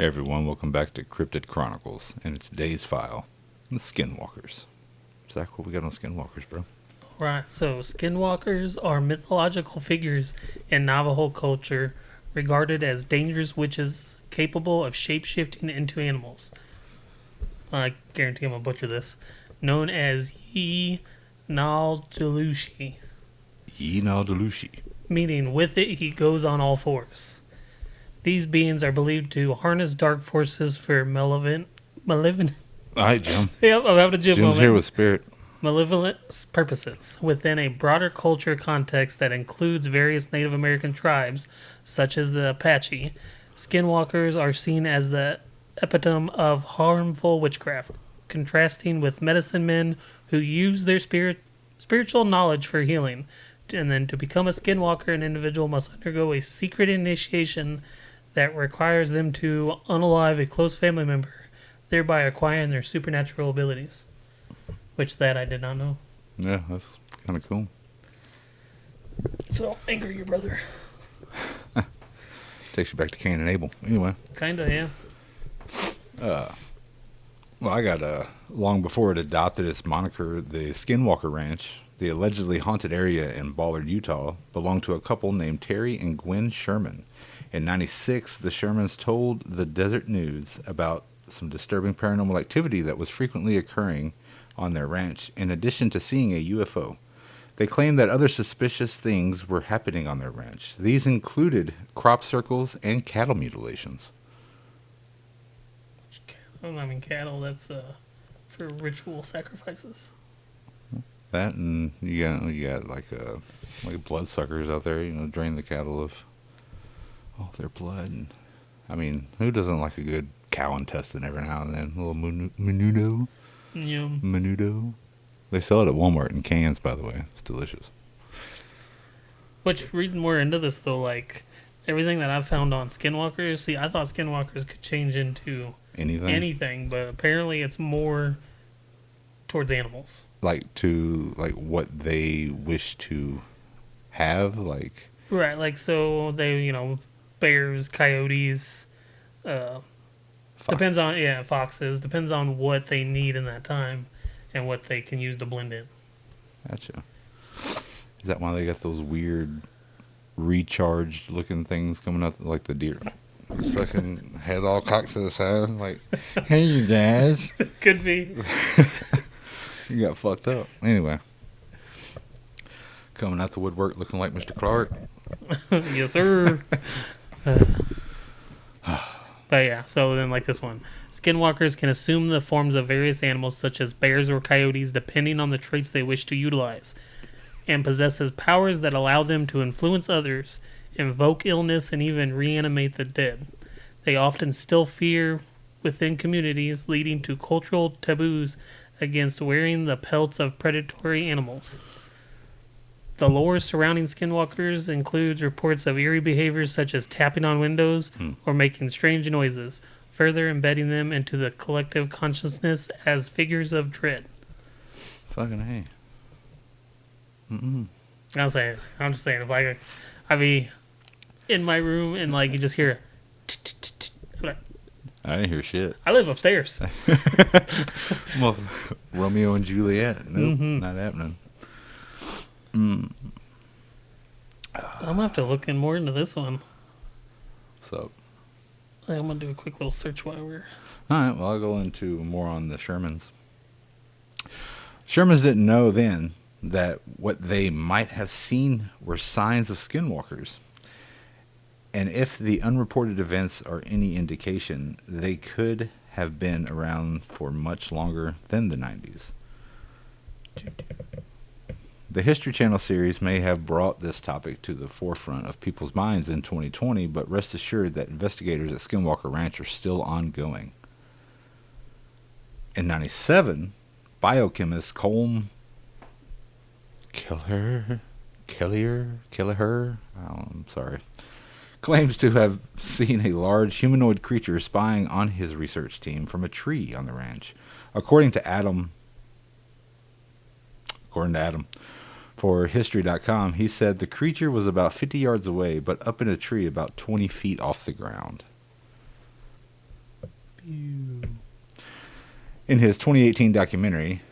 Hey everyone, welcome back to Cryptid Chronicles, and today's file, the Skinwalkers. Zach, what we got on Skinwalkers, bro? Right, so Skinwalkers are mythological figures in Navajo culture regarded as dangerous witches capable of shape-shifting into animals. I guarantee I'm going to butcher this. Known as naaldlooshii. naaldlooshii. Meaning, with it, he goes on all fours. These beings are believed to harness dark forces for malevolent. All right, Jim. Yep, I'm having a Jim Jim's moment. here with spirit. Malevolent purposes within a broader culture context that includes various Native American tribes, such as the Apache. Skinwalkers are seen as the epitome of harmful witchcraft, contrasting with medicine men who use their spiritual knowledge for healing. And then to become a skinwalker, an individual must undergo a secret initiation that requires them to unalive a close family member, thereby acquiring their supernatural abilities. Which that I did not know. Yeah, that's kind of cool. So, anger your brother. Takes you back to Cain and Abel. Anyway. Kinda, yeah. Well, I got, long before it adopted its moniker, the Skinwalker Ranch, the allegedly haunted area in Ballard, Utah, belonged to a couple named Terry and Gwyn Sherman. In '96, the Shermans told the Desert News about some disturbing paranormal activity that was frequently occurring on their ranch, in addition to seeing a UFO. They claimed that other suspicious things were happening on their ranch. These included crop circles and cattle mutilations. Cattle, that's for ritual sacrifices. That, and you got like bloodsuckers out there, drain the cattle of all their blood. And, I mean, who doesn't like a good cow intestine every now and then? A little menudo. Yum. Menudo. They sell it at Walmart in cans, by the way. It's delicious. Which, reading more into this, though, like, everything that I've found on Skinwalkers, see, I thought Skinwalkers could change into anything, but apparently it's more towards animals. Like what they wish to have, like... Right, like, so they, bears, coyotes, depends on, foxes, depends on what they need in that time and what they can use to blend in. Gotcha. Is that why they got those weird recharged looking things coming out like the deer? His fucking head all cocked to the side, like, hey, you guys. Could be. You got fucked up. Anyway. Coming out the woodwork looking like Mr. Clark. Yes, sir. But yeah, so then like this one. Skinwalkers can assume the forms of various animals such as bears or coyotes depending on the traits they wish to utilize, and possesses powers that allow them to influence others, invoke illness, and even reanimate the dead. They often still fear within communities, leading to cultural taboos against wearing the pelts of predatory animals. The lore surrounding skinwalkers includes reports of eerie behaviors such as tapping on windows or making strange noises, further embedding them into the collective consciousness as figures of dread. Fucking hey. I'm just saying, if I be in my room and like you just hear I didn't hear shit. I live upstairs. Well, Romeo and Juliet. Nope, not happening. I'm gonna have to look in more into this one. What's up? I'm gonna do a quick little search while we're... Alright, well, I'll go into more on the Shermans. Shermans didn't know then that what they might have seen were signs of skinwalkers. And if the unreported events are any indication, they could have been around for much longer than the 90s. The History Channel series may have brought this topic to the forefront of people's minds in 2020, but rest assured that investigators at Skinwalker Ranch are still ongoing. In '97, biochemist Colm Keller, claims to have seen a large humanoid creature spying on his research team from a tree on the ranch. According to Adam, for History.com, he said the creature was about 50 yards away, but up in a tree about 20 feet off the ground. In his 2018 documentary,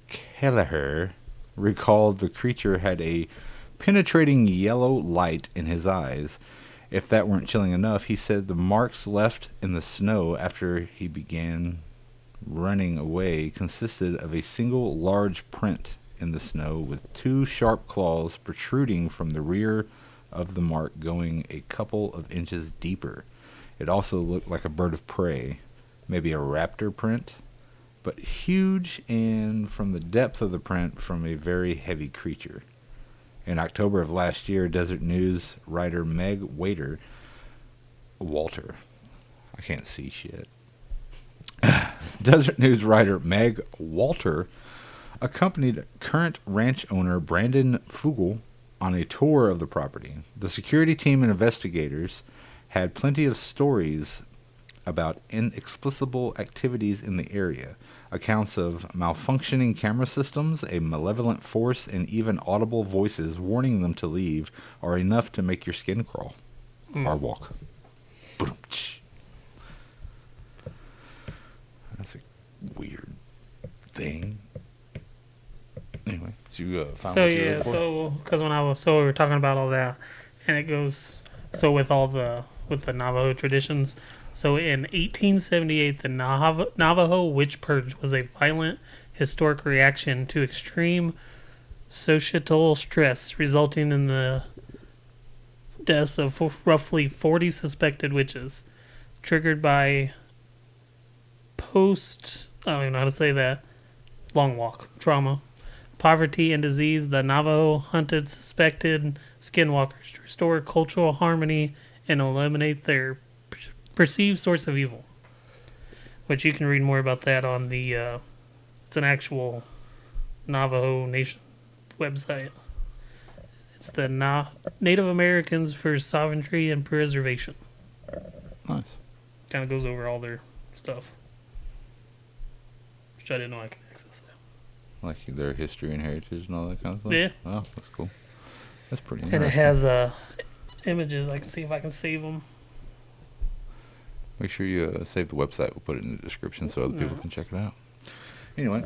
Kelleher recalled the creature had a penetrating yellow light in his eyes. If that weren't chilling enough, he said the marks left in the snow after he began running away consisted of a single large print in the snow with two sharp claws protruding from the rear of the mark going a couple of inches deeper. It also looked like a bird of prey, maybe a raptor print, but huge, and from the depth of the print from a very heavy creature. In October of last year, Desert News writer Meg Walter, I can't see shit. Desert News writer Meg Walter accompanied current ranch owner Brandon Fugel on a tour of the property. The security team and investigators had plenty of stories about inexplicable activities in the area, accounts of malfunctioning camera systems, a malevolent force, and even audible voices warning them to leave are enough to make your skin crawl or walk. That's a weird thing. Anyway, so you found So what you yeah, looked for? so because we were talking about all that, and it goes with the Navajo traditions. So in 1878, the Navajo witch purge was a violent historic reaction to extreme societal stress, resulting in the deaths of roughly 40 suspected witches, triggered by I don't even know how to say that, long walk, trauma, poverty, and disease. The Navajo hunted suspected skinwalkers to restore cultural harmony and eliminate their perceived source of evil. Which you can read more about that on the, it's an actual Navajo Nation website. It's the Native Americans for Sovereignty and Preservation. Nice. Kind of goes over all their stuff. Which I didn't know I could access that. Like their history and heritage and all that kind of stuff? Yeah. Oh, that's cool. That's pretty And interesting. it has images. I can see if I can save them. Make sure you save the website. We'll put it in the description so other people can check it out. Anyway,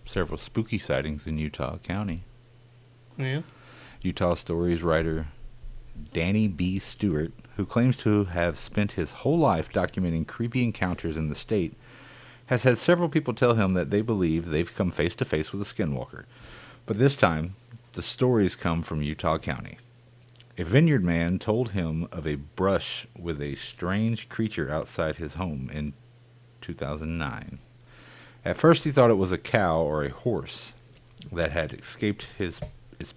several spooky sightings in Utah County. Yeah. Utah Stories writer Danny B. Stewart, who claims to have spent his whole life documenting creepy encounters in the state, has had several people tell him that they believe they've come face to face with a skinwalker. But this time, the stories come from Utah County. A vineyard man told him of a brush with a strange creature outside his home in 2009. At first he thought it was a cow or a horse that had escaped its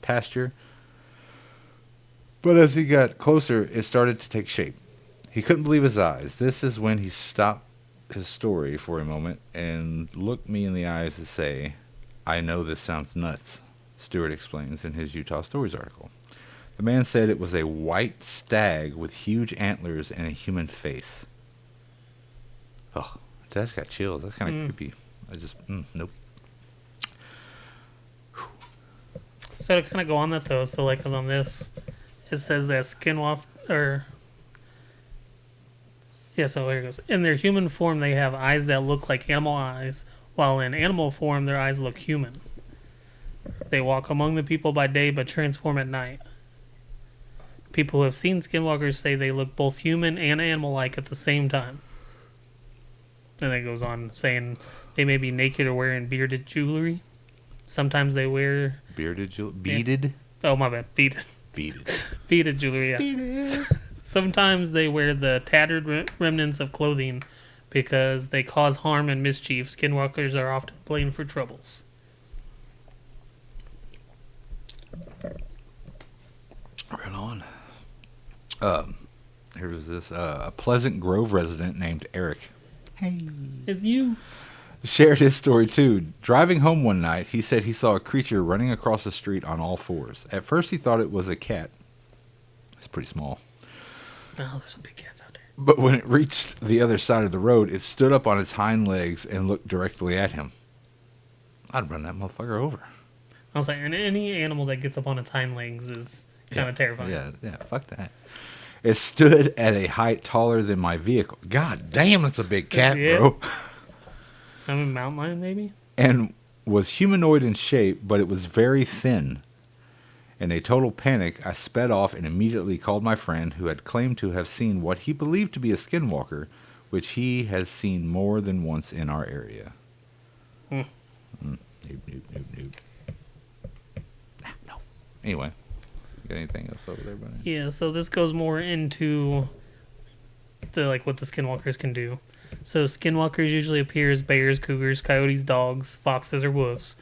pasture, but as he got closer, it started to take shape. He couldn't believe his eyes. This is when he stopped his story for a moment and looked me in the eyes and say, "I know this sounds nuts," Stewart explains in his Utah Stories article. The man said it was a white stag with huge antlers and a human face. Oh, I just got chills. That's kind of creepy. Nope. So to kind of go on that though, so like on this, it says that so here it goes. In their human form, they have eyes that look like animal eyes, while in animal form, their eyes look human. They walk among the people by day, but transform at night. People who have seen skinwalkers say they look both human and animal-like at the same time. And then it goes on saying they may be naked or wearing bearded jewelry. Sometimes they wear... Beaded? Oh, my bad. Beaded. Beaded jewelry, yeah. Beaded. Sometimes they wear the tattered remnants of clothing because they cause harm and mischief. Skinwalkers are often blamed for troubles. Right on. Here was this. A Pleasant Grove resident named Eric. Hey. It's you. Shared his story too. Driving home one night, he said he saw a creature running across the street on all fours. At first he thought it was a cat. It's pretty small. Oh, there's some big cats out there. But when it reached the other side of the road, it stood up on its hind legs and looked directly at him. I'd run that motherfucker over. I was like, and any animal that gets up on its hind legs is kind of terrifying. Yeah, fuck that. It stood at a height taller than my vehicle. God damn, that's a big cat, bro. I mean, mountain lion, maybe? And was humanoid in shape, but it was very thin. In a total panic, I sped off and immediately called my friend, who had claimed to have seen what he believed to be a skinwalker, which he has seen more than once in our area. Noob. No. Anyway, you got anything else over there, buddy? Yeah, so this goes more into what the skinwalkers can do. So skinwalkers usually appear as bears, cougars, coyotes, dogs, foxes, or wolves,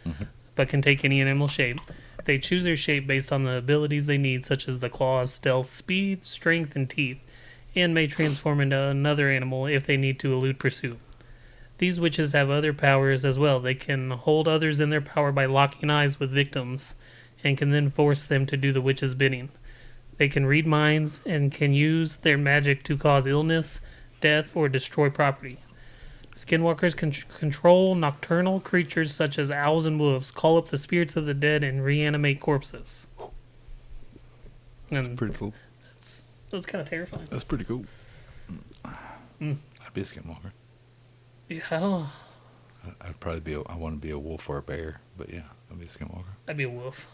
but can take any animal shape. They choose their shape based on the abilities they need, such as the claws, stealth, speed, strength, and teeth, and may transform into another animal if they need to elude pursuit. These witches have other powers as well. They can hold others in their power by locking eyes with victims, and can then force them to do the witch's bidding. They can read minds and can use their magic to cause illness, death, or destroy property. Skinwalkers can control nocturnal creatures such as owls and wolves, call up the spirits of the dead, and reanimate corpses. And that's pretty cool. That's kind of terrifying. That's pretty cool. I'd be a skinwalker. Yeah, I don't know. I'd probably I want to be a wolf or a bear, but yeah, I'd be a skinwalker. I'd be a wolf.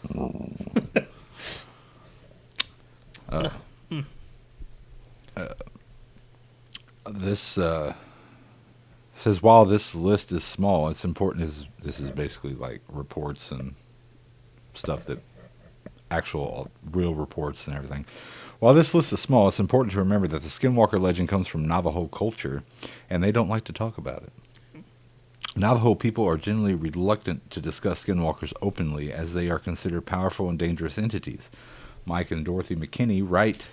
This says while this list is small, it's important. This is basically like reports and stuff that actual real reports and everything. While this list is small, it's important to remember that the Skinwalker legend comes from Navajo culture, and they don't like to talk about it. Navajo people are generally reluctant to discuss skinwalkers openly, as they are considered powerful and dangerous entities. Mike and Dorothy McKinney write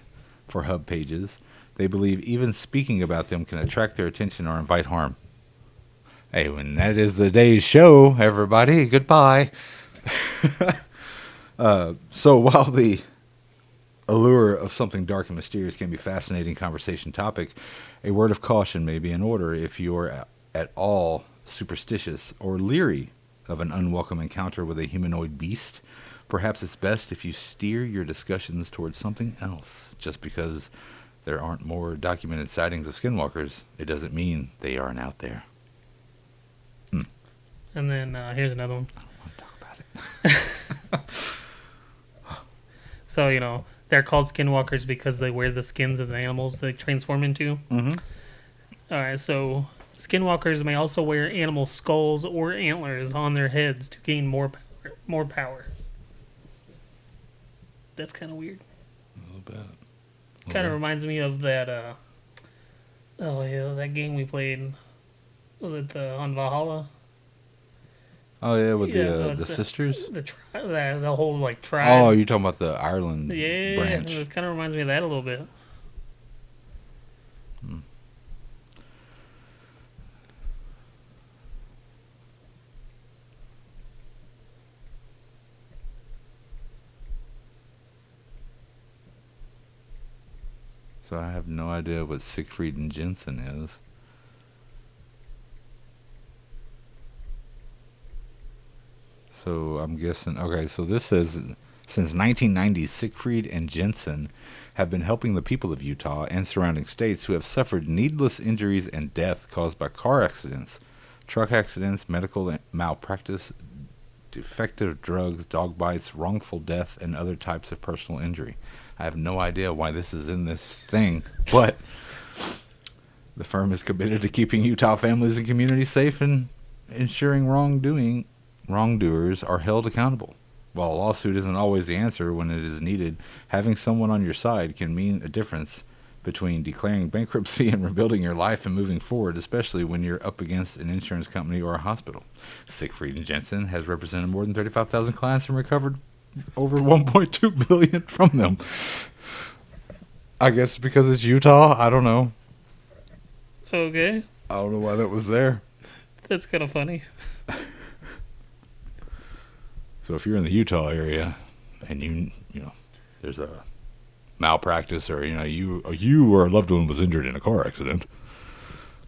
for Hub Pages. They believe even speaking about them can attract their attention or invite harm. Hey, and that is the day's show, everybody. Goodbye. So while the allure of something dark and mysterious can be a fascinating conversation topic, a word of caution may be in order if you're at all superstitious or leery of an unwelcome encounter with a humanoid beast. Perhaps it's best if you steer your discussions towards something else. Just because there aren't more documented sightings of skinwalkers, it doesn't mean they aren't out there. And then here's another one. I don't want to talk about it. So, they're called skinwalkers because they wear the skins of the animals they transform into. Mm-hmm. All right, so skinwalkers may also wear animal skulls or antlers on their heads to gain more power. That's kind of weird. A little bit. Kind of reminds me of that. That game we played. Was it on Valhalla? Oh yeah, with the sisters. The whole tribe. Oh, you're talking about the Ireland branch. It kind of reminds me of that a little bit. So I have no idea what Siegfried and Jensen is. So I'm guessing, okay, so this says, since 1990, Siegfried and Jensen have been helping the people of Utah and surrounding states who have suffered needless injuries and death caused by car accidents, truck accidents, medical malpractice, defective drugs, dog bites, wrongful death, and other types of personal injury. I have no idea why this is in this thing, but the firm is committed to keeping Utah families and communities safe and ensuring wrongdoers are held accountable. While a lawsuit isn't always the answer when it is needed, having someone on your side can mean a difference between declaring bankruptcy and rebuilding your life and moving forward, especially when you're up against an insurance company or a hospital. Siegfried and Jensen has represented more than 35,000 clients and recovered over $1.2 billion from them. I guess because it's Utah. I don't know. Okay. I don't know why that was there. That's kind of funny. So if you're in the Utah area and you know there's a malpractice or you or a loved one was injured in a car accident,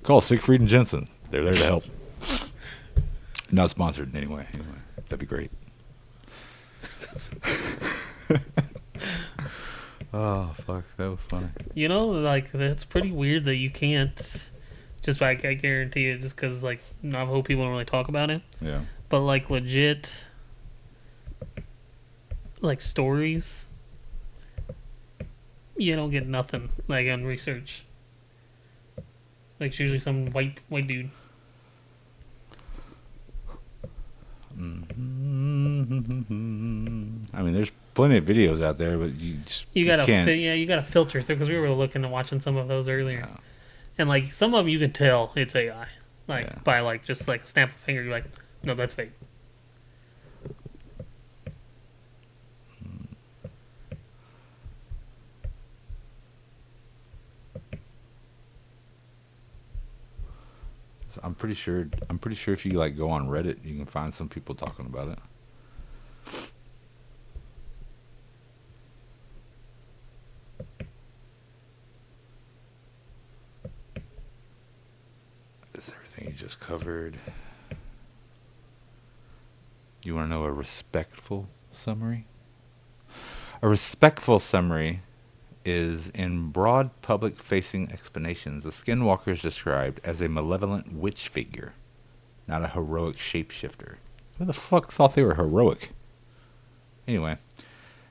call Siegfried and Jensen. They're there to help. Not sponsored anyway. That'd be great. Oh, fuck. That was funny. You know, like, that's pretty weird that you can't. Just like, I guarantee you, just because, like, Navajo people don't really talk about it. Yeah. But, like, legit, like, stories, you don't get nothing, like, on research. Like, it's usually some white dude. I mean, there's plenty of videos out there, but You gotta, can't. you gotta filter through, because we were looking and watching some of those earlier. Yeah. And, like, some of them you can tell it's AI. Like, Yeah. by, like, just, like, a snap of a finger, you're like, no, that's fake. So I'm pretty sure if you like go on Reddit, you can find some people talking about it. Is everything you just covered? You want to know a respectful summary? A respectful summary is in broad public-facing explanations, the Skinwalker is described as a malevolent witch figure, not a heroic shapeshifter. Who the fuck thought they were heroic? Anyway,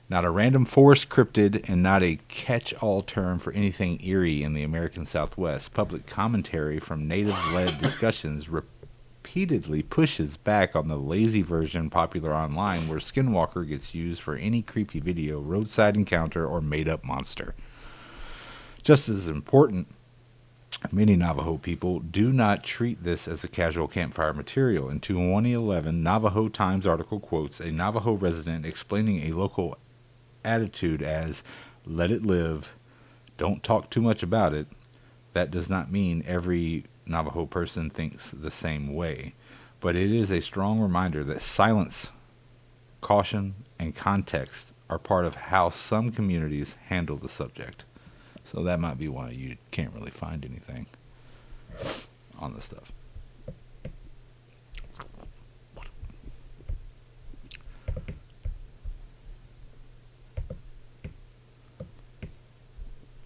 not a random forest cryptid and not a catch-all term for anything eerie in the American Southwest. Public commentary from native-led discussions repeatedly pushes back on the lazy version popular online where Skinwalker gets used for any creepy video, roadside encounter, or made-up monster. Just as important, many Navajo people do not treat this as a casual campfire material. In 2011, Navajo Times article quotes a Navajo resident explaining a local attitude as, "Let it live, don't talk too much about it." That does not mean every Navajo person thinks the same way, but it is a strong reminder that silence, caution, and context are part of how some communities handle the subject. So that might be why you can't really find anything on this stuff.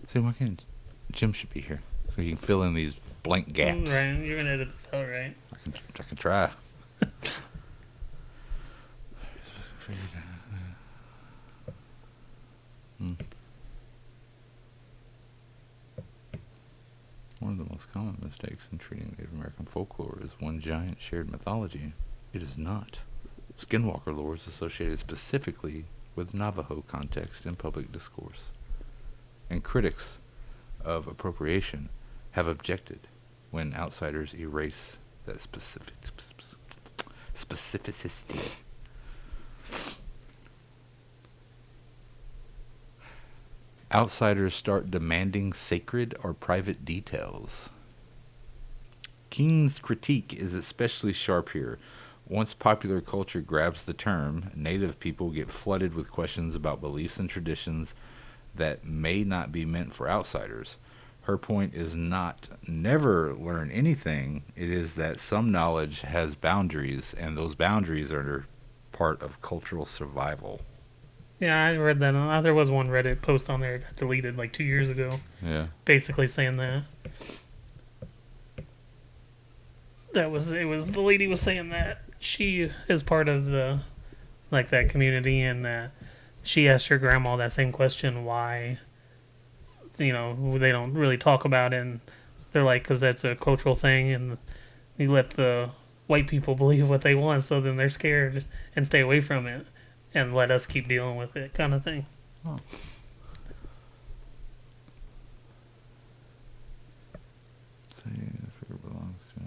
See, why can't Jim should be here so he can fill in these blank gaps. Right, you're gonna edit this out, right? I can try. One of the most common mistakes in treating Native American folklore is one giant shared mythology. It is not. Skinwalker lore is associated specifically with Navajo context in public discourse. And critics of appropriation have objected when outsiders erase that specificity. Outsiders start demanding sacred or private details. King's critique is especially sharp here. Once popular culture grabs the term, Native people get flooded with questions about beliefs and traditions that may not be meant for outsiders. Her point is not never learn anything. It is that some knowledge has boundaries, and those boundaries are part of cultural survival. Yeah, I read that. There was one Reddit post on there that got deleted like 2 years ago. Yeah. Basically saying that. It was the lady was saying that she is part of the, like, that community, and that she asked her grandma that same question, why, they don't really talk about it, and they're like, because that's a cultural thing, and you let the white people believe what they want, so then they're scared and stay away from it, and let us keep dealing with it, kind of thing. Oh. Say the figure belongs to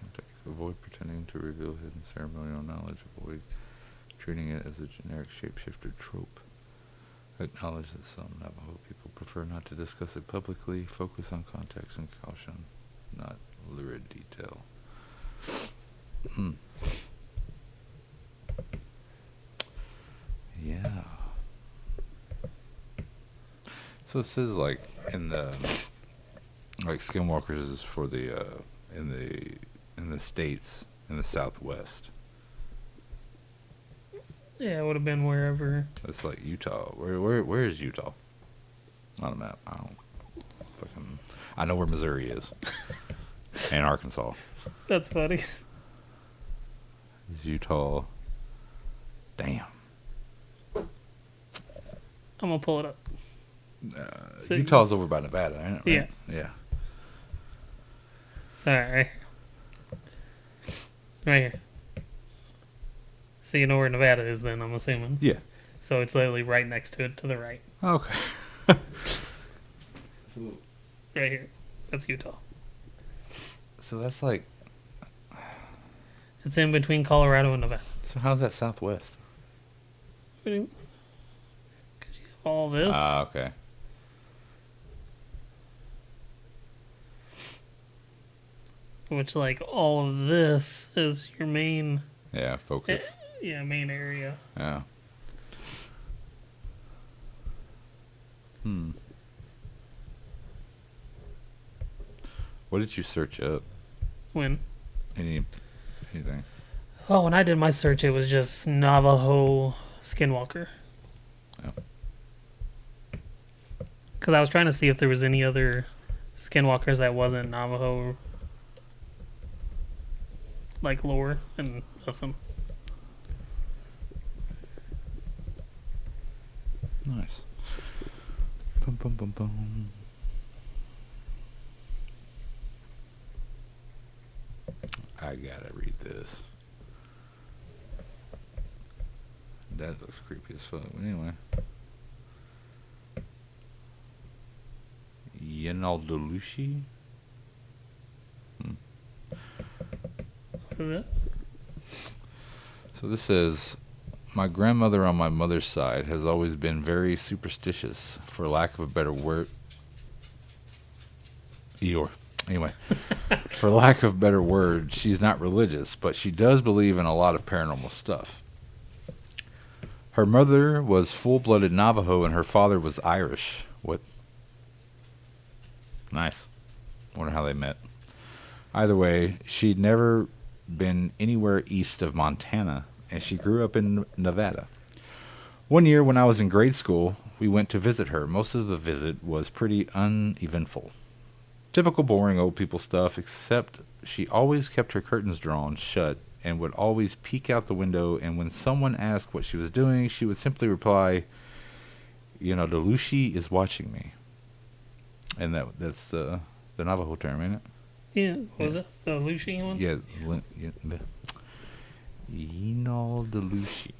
context. Avoid pretending to reveal hidden ceremonial knowledge. Avoid treating it as a generic shapeshifter trope. Acknowledge that some Navajo people prefer not to discuss it publicly. Focus on context and caution, not lurid detail. Yeah. So it says, like, in the, like, Skinwalkers is for the in the states in the Southwest. Yeah, it would have been wherever. That's like Utah. Where is Utah? On a map. I know where Missouri is. And Arkansas. That's funny. It's Utah. Damn. I'm gonna pull it up. Utah's over by Nevada, ain't it? Right? Yeah. Yeah. All right. Right here. So you know where Nevada is then, I'm assuming. Yeah. So it's literally right next to it to the right. Okay. Right here. That's Utah. So that's like... It's in between Colorado and Nevada. So how's that southwest? Because you have all this. Ah, okay. Which, like, all of this is your main... Yeah, focus. Main area. Yeah. What did you search up? When? Anything? Oh, when I did my search, it was just Navajo Skinwalker. Oh. Because I was trying to see if there was any other Skinwalkers that wasn't Navajo, like, lore, and nothing. Nice. Bum, bum, bum, bum. I gotta read this. That looks creepy as fuck. But anyway. Naaldlooshii? What is it? So this says, my grandmother on my mother's side has always been very superstitious, for lack of a better word. Anyway, for lack of a better word, she's not religious, but she does believe in a lot of paranormal stuff. Her mother was full-blooded Navajo and her father was Irish. What? Nice. Wonder how they met. Either way, she'd never been anywhere east of Montana, and she grew up in Nevada. One year when I was in grade school, we went to visit her. Most of the visit was pretty uneventful. Typical boring old people stuff, except she always kept her curtains drawn shut and would always peek out the window, and when someone asked what she was doing, she would simply reply, naaldlooshii is watching me. And that's the Navajo term, ain't it? Yeah, what was it? The Lushi one? Yeah. Naaldlooshii.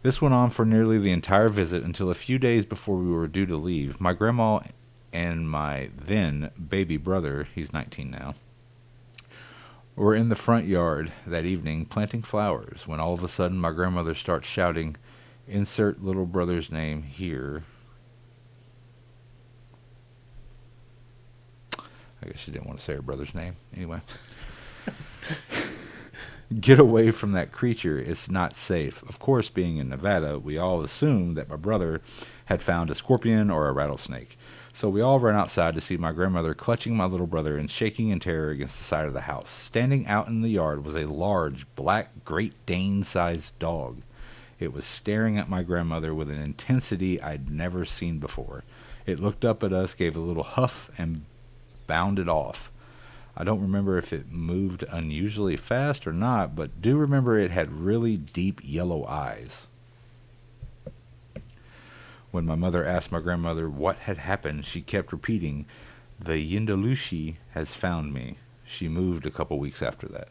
This went on for nearly the entire visit until a few days before we were due to leave. My grandma and my then baby brother, he's 19 now, were in the front yard that evening planting flowers when all of a sudden my grandmother starts shouting, insert little brother's name here. I guess she didn't want to say her brother's name. Anyway. Get away from that creature. It's not safe. Of course, being in Nevada, we all assumed that my brother had found a scorpion or a rattlesnake. So we all ran outside to see my grandmother clutching my little brother and shaking in terror against the side of the house. Standing out in the yard was a large, black, Great Dane-sized dog. It was staring at my grandmother with an intensity I'd never seen before. It looked up at us, gave a little huff, and bounded off. I don't remember if it moved unusually fast or not, but do remember it had really deep yellow eyes. When my mother asked my grandmother what had happened, she kept repeating, the naaldlooshii has found me. She moved a couple weeks after that.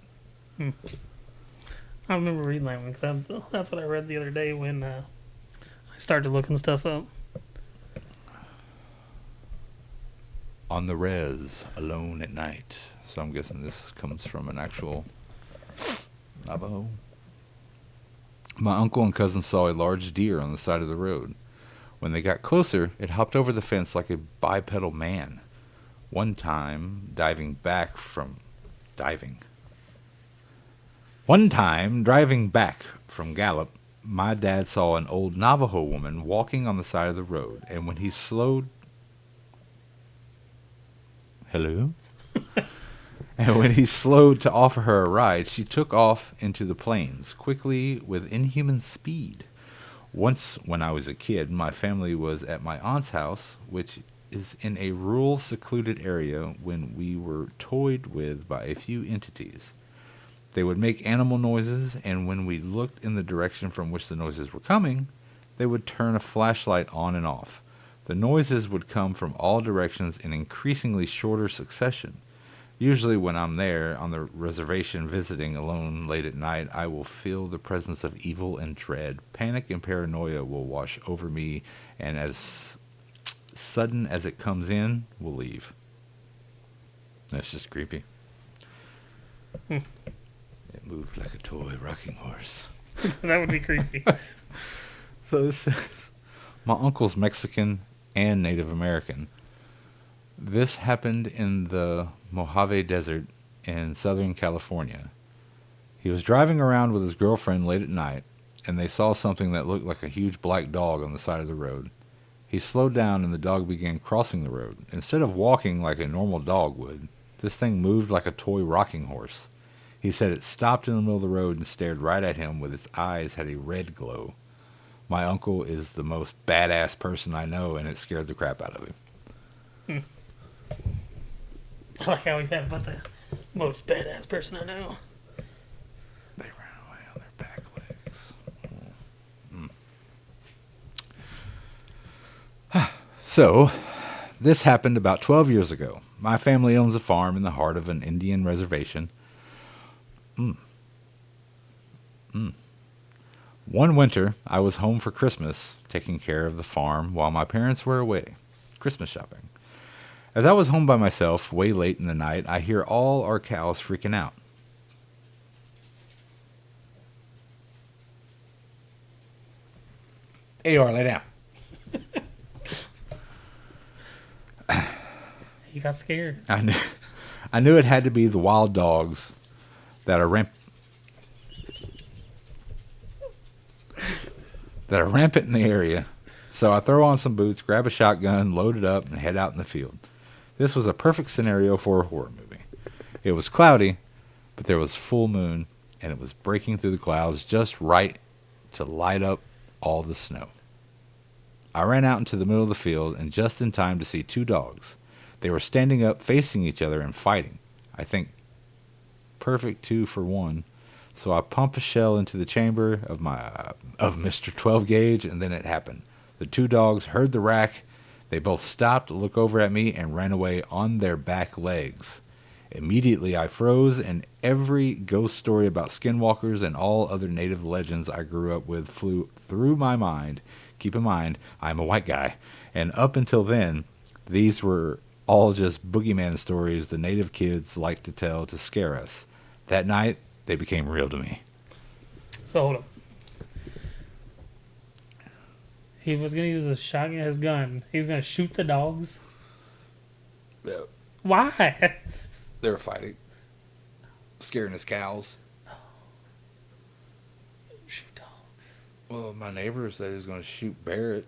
I remember reading that one because that's what I read the other day when I started looking stuff up. On the res, alone at night. So I'm guessing this comes from an actual Navajo. My uncle and cousin saw a large deer on the side of the road. When they got closer, it hopped over the fence like a bipedal man. One time, driving back from Gallup, my dad saw an old Navajo woman walking on the side of the road, and when he slowed... Hello? And when he slowed to offer her a ride, she took off into the plains, quickly with inhuman speed. Once, when I was a kid, my family was at my aunt's house, which is in a rural, secluded area, when we were toyed with by a few entities. They would make animal noises, and when we looked in the direction from which the noises were coming, they would turn a flashlight on and off. The noises would come from all directions in increasingly shorter succession. Usually when I'm there on the reservation visiting alone late at night, I will feel the presence of evil and dread. Panic and paranoia will wash over me, and as sudden as it comes in, will leave. That's just creepy. It moved like a toy rocking horse. That would be creepy. So this says, my uncle's Mexican and Native American. This happened in the Mojave Desert in Southern California. He was driving around with his girlfriend late at night, and they saw something that looked like a huge black dog on the side of the road. He slowed down, and the dog began crossing the road. Instead of walking like a normal dog would, this thing moved like a toy rocking horse. He said it stopped in the middle of the road and stared right at him with its eyes had a red glow. My uncle is the most badass person I know, and it scared the crap out of him. I like how we had about the most badass person I know. They ran away on their back legs. So, this happened about 12 years ago. My family owns a farm in the heart of an Indian reservation. One winter, I was home for Christmas, taking care of the farm while my parents were away, Christmas shopping. As I was home by myself, way late in the night, I hear all our cows freaking out. Eeyore, lay down. He got scared. I knew it had to be the wild dogs that are rampant in the area. So I throw on some boots, grab a shotgun, load it up, and head out in the field. This was a perfect scenario for a horror movie. It was cloudy, but there was full moon, and it was breaking through the clouds just right to light up all the snow. I ran out into the middle of the field, and just in time to see two dogs. They were standing up, facing each other, and fighting. I think perfect 2 for 1. So I pump a shell into the chamber of Mr. 12 gauge, and then it happened. The two dogs heard the rack. They both stopped to look over at me and ran away on their back legs. Immediately I froze, and every ghost story about skinwalkers and all other native legends I grew up with flew through my mind. Keep in mind, I'm a white guy. And up until then, these were all just boogeyman stories the native kids liked to tell to scare us. That night, they became real to me. So hold up. He was going to use his shotgun, his gun. He was going to shoot the dogs. Yeah. Why? They were fighting. Scaring his cows. Shoot dogs. Well, my neighbor said he was going to shoot Barrett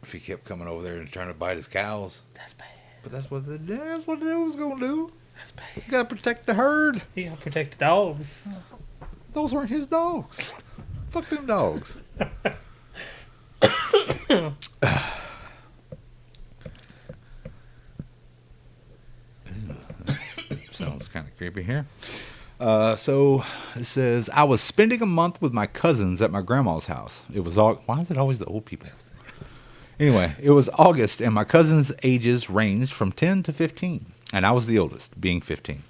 if he kept coming over there and trying to bite his cows. That's bad. But that's what the dude was going to do. That's bad. You got to protect the herd. You got to protect the dogs. Those weren't his dogs. Fuck them dogs. Sounds kind of creepy here. So it says, I was spending a month with my cousins at my grandma's house. It was all. Why is it always the old people? Anyway, it was August, and my cousins' ages ranged from 10 to 15, and I was the oldest, being 15.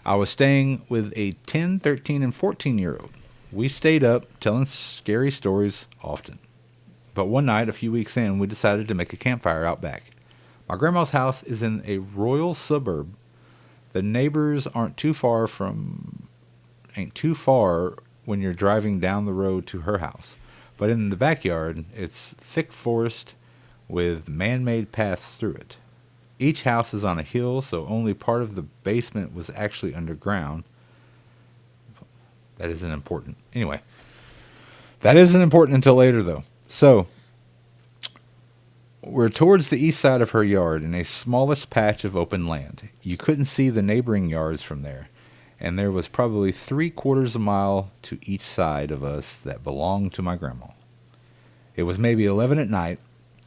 I was staying with a 10, 13, and 14-year-old. We stayed up telling scary stories often. But one night, a few weeks in, we decided to make a campfire out back. My grandma's house is in a rural suburb. The neighbors ain't too far when you're driving down the road to her house. But in the backyard, it's thick forest with man-made paths through it. Each house is on a hill, so only part of the basement was actually underground. That isn't important. Anyway, that isn't important until later, though. So, we're towards the east side of her yard in a smallish patch of open land. You couldn't see the neighboring yards from there, and there was probably 3/4 of a mile to each side of us that belonged to my grandma. It was maybe 11 at night,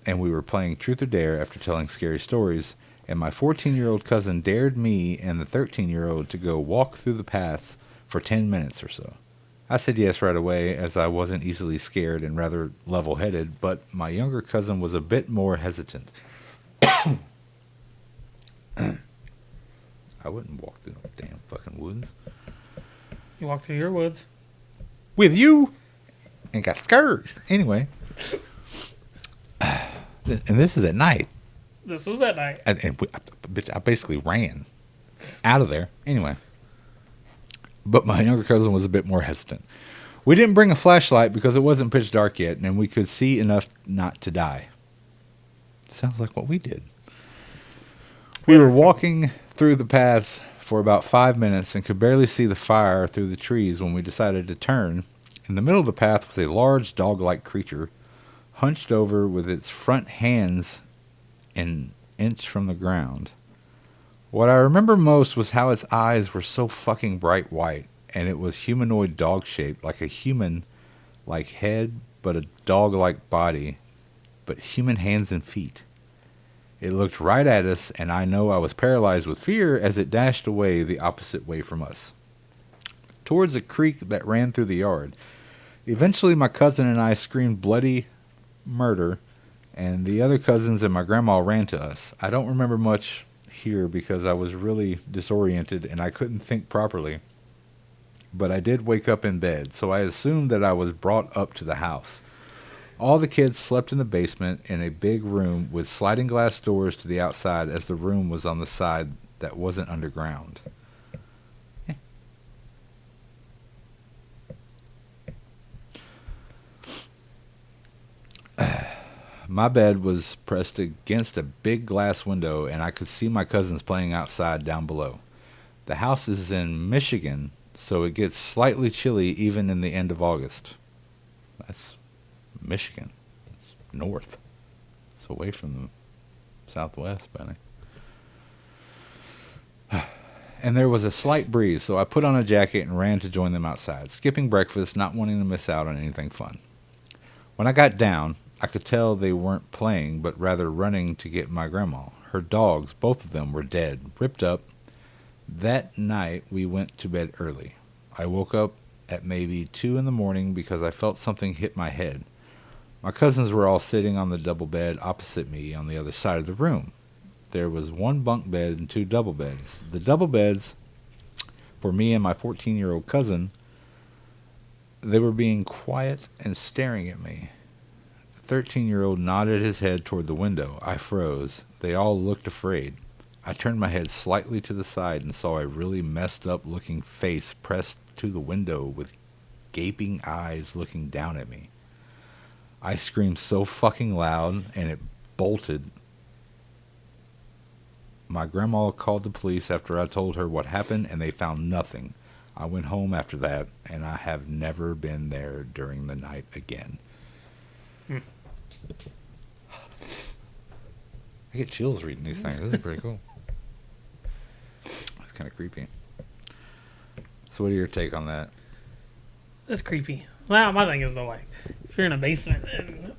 and we were playing Truth or Dare after telling scary stories, and my 14-year-old cousin dared me and the 13-year-old to go walk through the path for 10 minutes or so. I said yes right away, as I wasn't easily scared and rather level-headed, but my younger cousin was a bit more hesitant. I wouldn't walk through no damn fucking woods. You walk through your woods. With you? And got scared. Anyway. And this is at night. This was at night. I basically ran out of there. Anyway. But my younger cousin was a bit more hesitant. We didn't bring a flashlight because it wasn't pitch dark yet, and we could see enough not to die. Sounds like what we did. We were walking through the paths for about 5 minutes and could barely see the fire through the trees when we decided to turn. In the middle of the path was a large dog-like creature, hunched over with its front hands an inch from the ground. What I remember most was how its eyes were so fucking bright white, and it was humanoid dog-shaped, like a human-like head, but a dog-like body, but human hands and feet. It looked right at us, and I know I was paralyzed with fear as it dashed away the opposite way from us, towards a creek that ran through the yard. Eventually, my cousin and I screamed bloody murder, and the other cousins and my grandma ran to us. I don't remember much here because I was really disoriented and I couldn't think properly, but I did wake up in bed, so I assumed that I was brought up to the house. All the kids slept in the basement in a big room with sliding glass doors to the outside, as the room was on the side that wasn't underground. My bed was pressed against a big glass window, and I could see my cousins playing outside down below. The house is in Michigan, so it gets slightly chilly even in the end of August. That's Michigan. It's north. It's away from the southwest, Benny. And there was a slight breeze, so I put on a jacket and ran to join them outside, skipping breakfast, not wanting to miss out on anything fun. When I got down, I could tell they weren't playing, but rather running to get my grandma. Her dogs, both of them, were dead, ripped up. That night, we went to bed early. I woke up at maybe 2 in the morning because I felt something hit my head. My cousins were all sitting on the double bed opposite me on the other side of the room. There was one bunk bed and 2 double beds. The double beds, for me and my 14-year-old cousin, they were being quiet and staring at me. 13-year-old nodded his head toward the window. I froze. They all looked afraid. I turned my head slightly to the side and saw a really messed up looking face pressed to the window with gaping eyes looking down at me. I screamed so fucking loud and it bolted. My grandma called the police after I told her what happened, and they found nothing. I went home after that, and I have never been there during the night again. I get chills reading these things. This is pretty cool. It's kind of creepy. So what are your take on that? That's creepy. Well, my thing is though, like, if you're in a basement and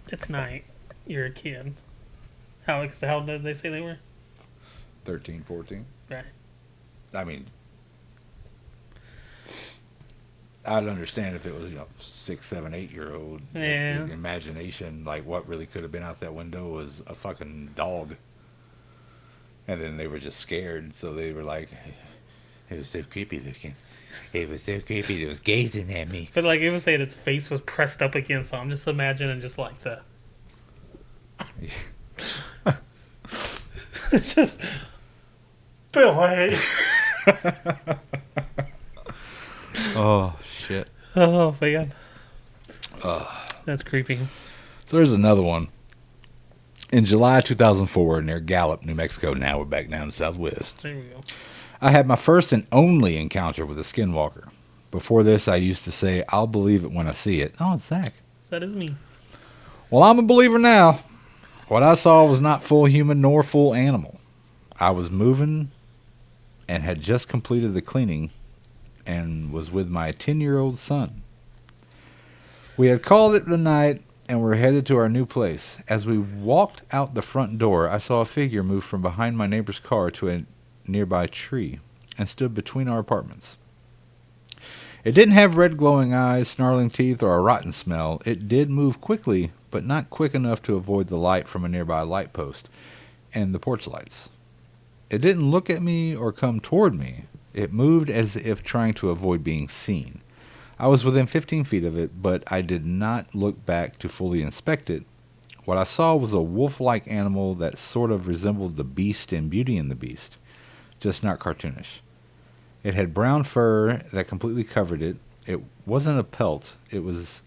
it's night, you're a kid. How old did they say they were? 13, 14. Right. I mean, I'd understand if it was, 6, 7, 8-year-old. Yeah. Imagination, like what really could have been out that window was a fucking dog. And then they were just scared, so they were like, it was so creepy looking. It was so creepy. It was gazing at me. But like it was saying, its face was pressed up against. So I'm just imagining just like the, just Billy. Oh shit. Oh man. That's creepy. So there's another one. In July 2004, near Gallup, New Mexico. Now we're back down to Southwest. There we go. I had my first and only encounter with a skinwalker. Before this, I used to say, I'll believe it when I see it. Oh, it's Zach. That is me. Well, I'm a believer now. What I saw was not full human nor full animal. I was moving and had just completed the cleaning and was with my 10-year-old son. We had called it the night and were headed to our new place. As we walked out the front door, I saw a figure move from behind my neighbor's car to a nearby tree and stood between our apartments. It didn't have red glowing eyes, snarling teeth, or a rotten smell. It did move quickly, but not quick enough to avoid the light from a nearby light post and the porch lights. It didn't look at me or come toward me. It moved as if trying to avoid being seen. I was within 15 feet of it, but I did not look back to fully inspect it. What I saw was a wolf-like animal that sort of resembled the Beast in Beauty and the Beast, just not cartoonish. It had brown fur that completely covered it. It wasn't a pelt. It was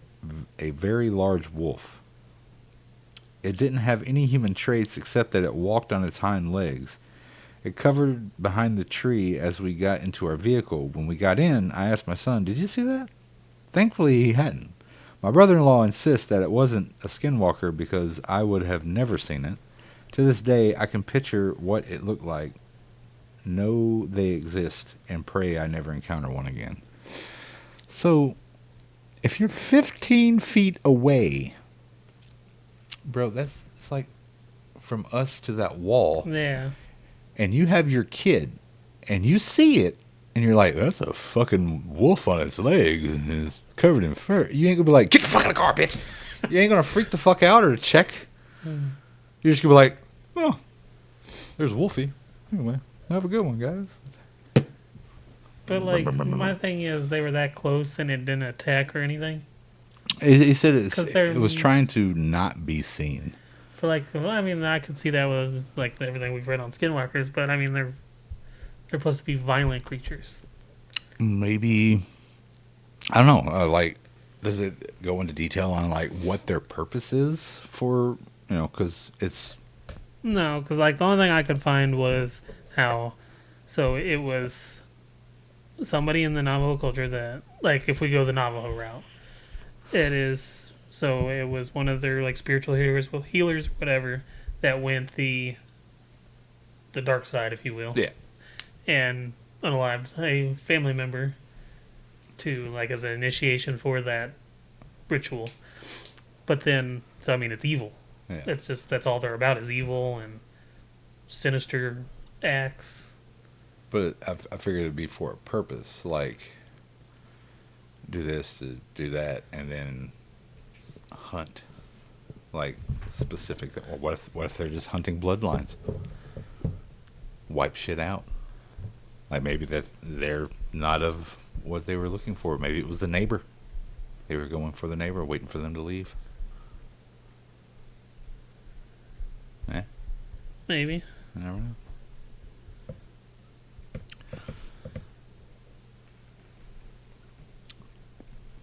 a very large wolf. It didn't have any human traits except that it walked on its hind legs. It covered behind the tree as we got into our vehicle. When we got in, I asked my son, "Did you see that?" Thankfully, he hadn't. My brother-in-law insists that it wasn't a skinwalker because I would have never seen it. To this day, I can picture what it looked like, know they exist, and pray I never encounter one again. So, if you're 15 feet away, bro, it's like from us to that wall. Yeah. And you have your kid, and you see it, and you're like, that's a fucking wolf on its legs, and it's covered in fur. You ain't gonna be like, get the fuck out of the car, bitch. You ain't gonna freak the fuck out or check. You're just gonna be like, oh, there's Wolfie. Anyway, have a good one, guys. But, like, my thing is, they were that close and it didn't attack or anything. He said it was trying to not be seen. But, like, well, I mean, I could see that with, like, everything we've read on Skinwalkers, but, I mean, they're supposed to be violent creatures. Maybe, I don't know, like, does it go into detail on, like, what their purpose is for, you know, because it's... No, because, like, the only thing I could find was how, so it was somebody in the Navajo culture that, like, if we go the Navajo route, it is, so it was one of their, like, spiritual healers, whatever, that went the dark side, if you will. Yeah. And unalived a family member to, like, as an initiation for that ritual. But then, so I mean, it's evil. Yeah. It's just, that's all they're about, is evil and sinister acts. But I figured it'd be for a purpose, like, do this, do that, and then hunt. Like, specific, or what if they're just hunting bloodlines? Wipe shit out. Like, maybe that they're not of what they were looking for. Maybe it was the neighbor. They were going for the neighbor, waiting for them to leave. Eh? Maybe. I never know.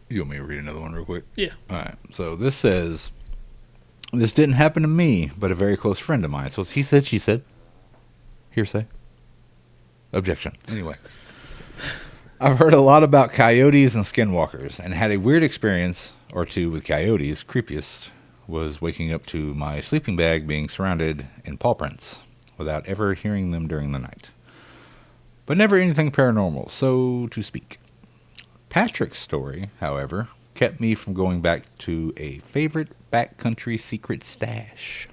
You want me to read another one real quick? Yeah. All right. So this says, this didn't happen to me, but a very close friend of mine. So it's he said, she said. Hearsay. Objection. Anyway. I've heard a lot about coyotes and skinwalkers and had a weird experience or two with coyotes. Creepiest was waking up to my sleeping bag being surrounded in paw prints without ever hearing them during the night. But never anything paranormal, so to speak. Patrick's story, however, kept me from going back to a favorite backcountry secret stash.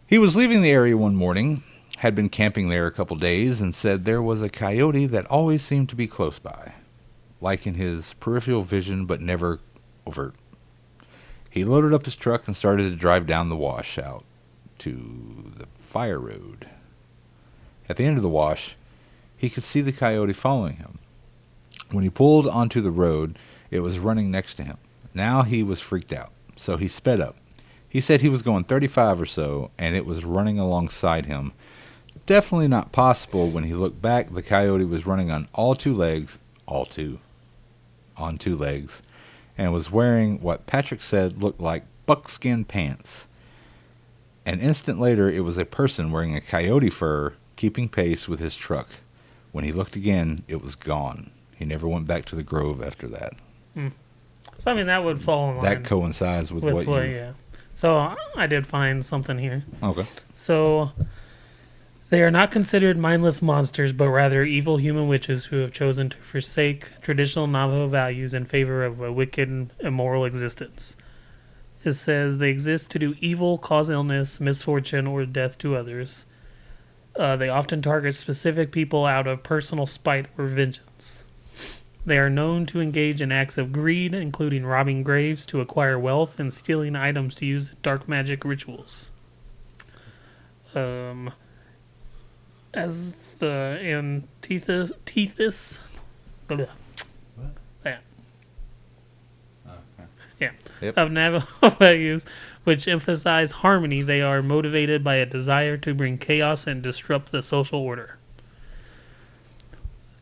He was leaving the area one morning, had been camping there a couple days, and said there was a coyote that always seemed to be close by, like in his peripheral vision but never overt. He loaded up his truck and started to drive down the wash out to the fire road. At the end of the wash, he could see the coyote following him. When he pulled onto the road, it was running next to him. Now he was freaked out, so he sped up. He said he was going 35 or so, and it was running alongside him. Definitely not possible. When he looked back, the coyote was running on on two legs, and was wearing what Patrick said looked like buckskin pants. An instant later, it was a person wearing a coyote fur, keeping pace with his truck. When he looked again, it was gone. He never went back to the grove after that. So, I mean, that would fall in line. That coincides with what you... Yeah. So, I did find something here. Okay. So, They are not considered mindless monsters, but rather evil human witches who have chosen to forsake traditional Navajo values in favor of a wicked and immoral existence. It says they exist to do evil, cause illness, misfortune, or death to others. They often target specific people out of personal spite or vengeance. They are known to engage in acts of greed, including robbing graves to acquire wealth and stealing items to use in dark magic rituals. As the antithesis, What? that, Okay. yeah, Yep. of Navajo values, which emphasize harmony, they are motivated by a desire to bring chaos and disrupt the social order.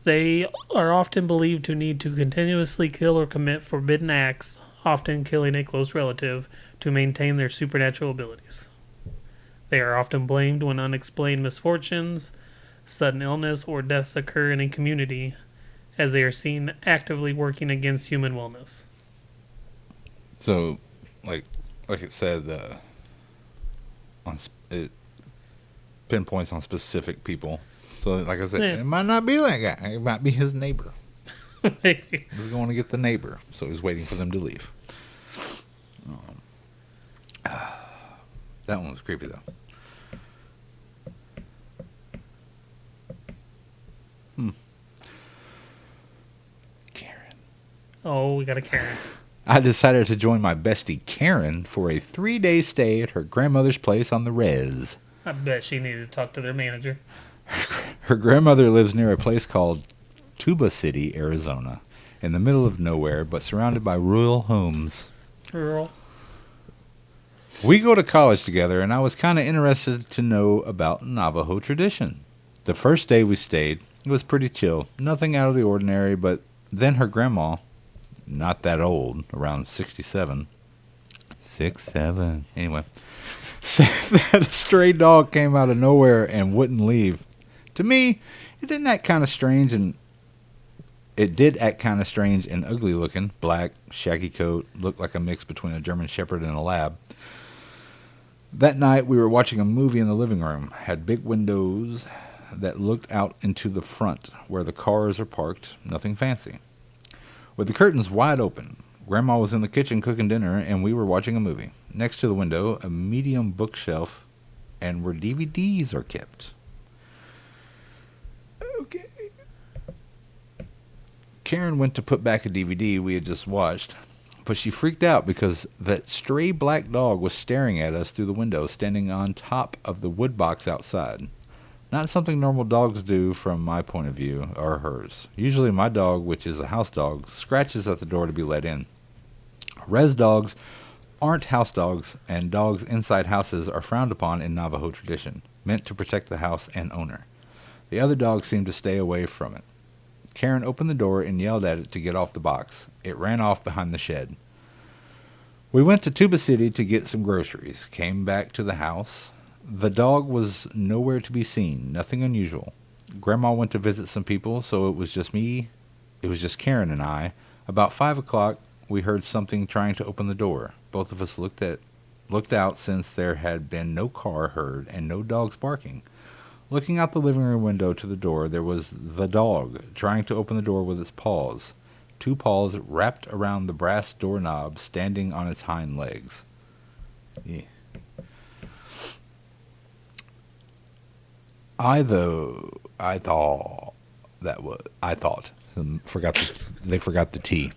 They are often believed to need to continuously kill or commit forbidden acts, often killing a close relative, to maintain their supernatural abilities. They are often blamed when unexplained misfortunes, sudden illness, or deaths occur in a community, as they are seen actively working against human wellness. So, like it said, it pinpoints on specific people. So, like I said, Yeah. it might not be that guy. It might be his neighbor. They He's going to get the neighbor, so he's waiting for them to leave. That one was creepy, though. Karen. Oh, we got a Karen. I decided to join my bestie Karen for a 3-day stay at her grandmother's place on the res. I bet she needed to talk to their manager. Her grandmother lives near a place called Tuba City, Arizona, in the middle of nowhere, but surrounded by rural homes. Girl. We go to college together, and I was kind of interested to know about Navajo tradition. The first day we stayed, it was pretty chill, nothing out of the ordinary, but then her grandma, not that old, around 67, 6'7", anyway, said that a stray dog came out of nowhere and wouldn't leave. To me, it did act kind of strange and ugly looking. Black, shaggy coat, looked like a mix between a German Shepherd and a Lab. That night, we were watching a movie in the living room. Had big windows that looked out into the front, where the cars are parked. Nothing fancy. With the curtains wide open, Grandma was in the kitchen cooking dinner, and we were watching a movie. Next to the window, a medium bookshelf, and where DVDs are kept. Okay. Karen went to put back a DVD we had just watched, but she freaked out because that stray black dog was staring at us through the window, standing on top of the wood box outside. Not something normal dogs do from my point of view, or hers. Usually my dog, which is a house dog, scratches at the door to be let in. Res dogs aren't house dogs, and dogs inside houses are frowned upon in Navajo tradition, meant to protect the house and owner. The other dogs seemed to stay away from it. Karen opened the door and yelled at it to get off the box. It ran off behind the shed. We went to Tuba City to get some groceries, came back to the house. The dog was nowhere to be seen, nothing unusual. Grandma went to visit some people, so it was just Karen and I. About 5 o'clock, we heard something trying to open the door. Both of us looked out since there had been no car heard and no dogs barking. Looking out the living room window to the door, there was the dog trying to open the door with its paws. 2 paws wrapped around the brass doorknob, standing on its hind legs. Yeah. They forgot the T.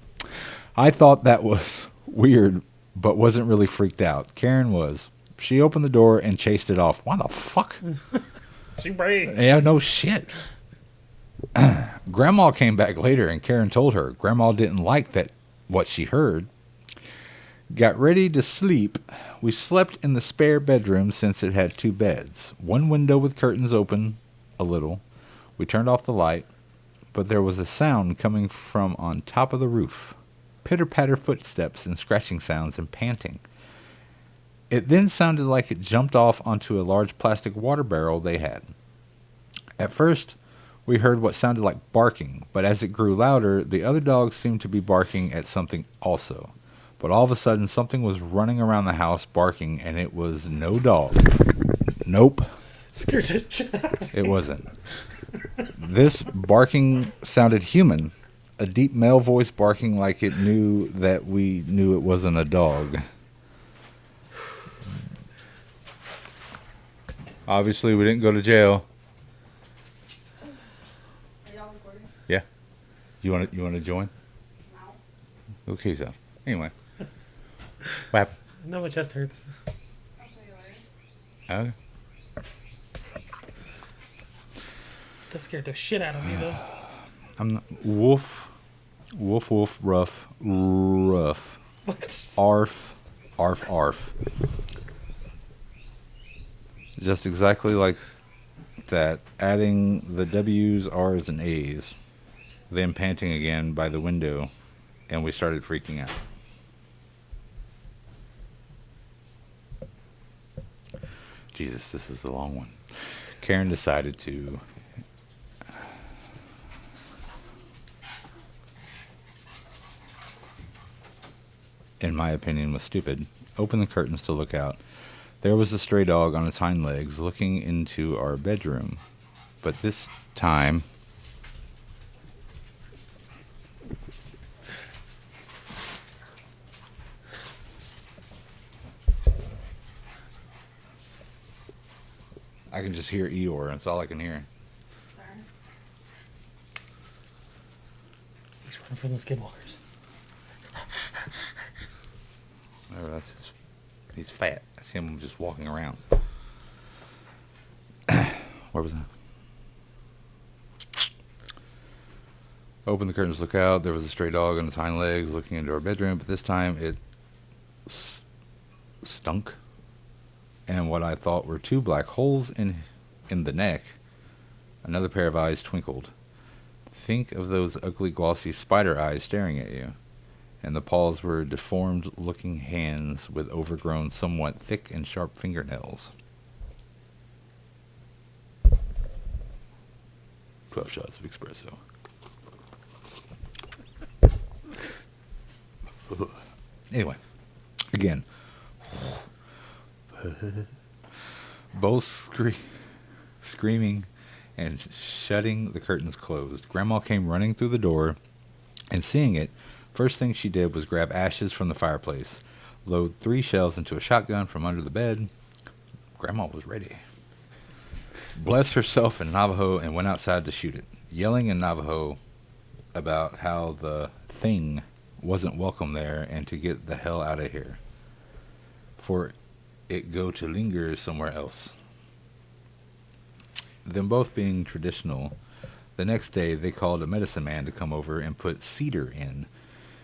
I thought that was weird, but wasn't really freaked out. Karen was. She opened the door and chased it off. Why the fuck? She brave. Yeah, no shit. Grandma came back later and Karen told her. Grandma didn't like what she heard. Got ready to sleep. We slept in the spare bedroom since it had 2 beds. One window with curtains open a little. We turned off the light, but there was a sound coming from on top of the roof. Pitter-patter footsteps and scratching sounds and panting. It then sounded like it jumped off onto a large plastic water barrel they had. At first, we heard what sounded like barking, but as it grew louder, the other dogs seemed to be barking at something also. But all of a sudden, something was running around the house barking, and it was no dog. Nope. Scared the shit out of me. It wasn't. This barking sounded human. A deep male voice barking like it knew that we knew it wasn't a dog. Obviously, we didn't go to jail. Are y'all recording? Yeah. You want to join? No. Okay, so anyway, what happened? No, my chest hurts. I'll show you later. Okay. That scared the shit out of me, though. I'm not, woof, rough. What? Arf. Just exactly like that, adding the W's, R's, and A's, then panting again by the window, and we started freaking out. Jesus, this is a long one. Karen decided to in my opinion was stupid, open the curtains to look out. There was a stray dog on its hind legs looking into our bedroom. But this time, I can just hear Eeyore. That's all I can hear. Sorry. He's running from the Skinwalkers. Oh, that's his, he's fat. That's him just walking around. Where was that? Open the curtains, look out. There was a stray dog on its hind legs looking into our bedroom, but this time it stunk. And what I thought were two black holes in the neck. Another pair of eyes twinkled. Think of those ugly, glossy spider eyes staring at you. And the paws were deformed-looking hands with overgrown, somewhat thick and sharp fingernails. 12 shots of espresso. Anyway, again. Both screaming and shutting the curtains closed. Grandma came running through the door, and seeing it, first thing she did was grab ashes from the fireplace, load 3 shells into a shotgun from under the bed. Grandma was ready. Blessed herself in Navajo and went outside to shoot it, yelling in Navajo about how the thing wasn't welcome there and to get the hell out of here, for it go to linger somewhere else. Them both being traditional, the next day they called a medicine man to come over and put cedar in.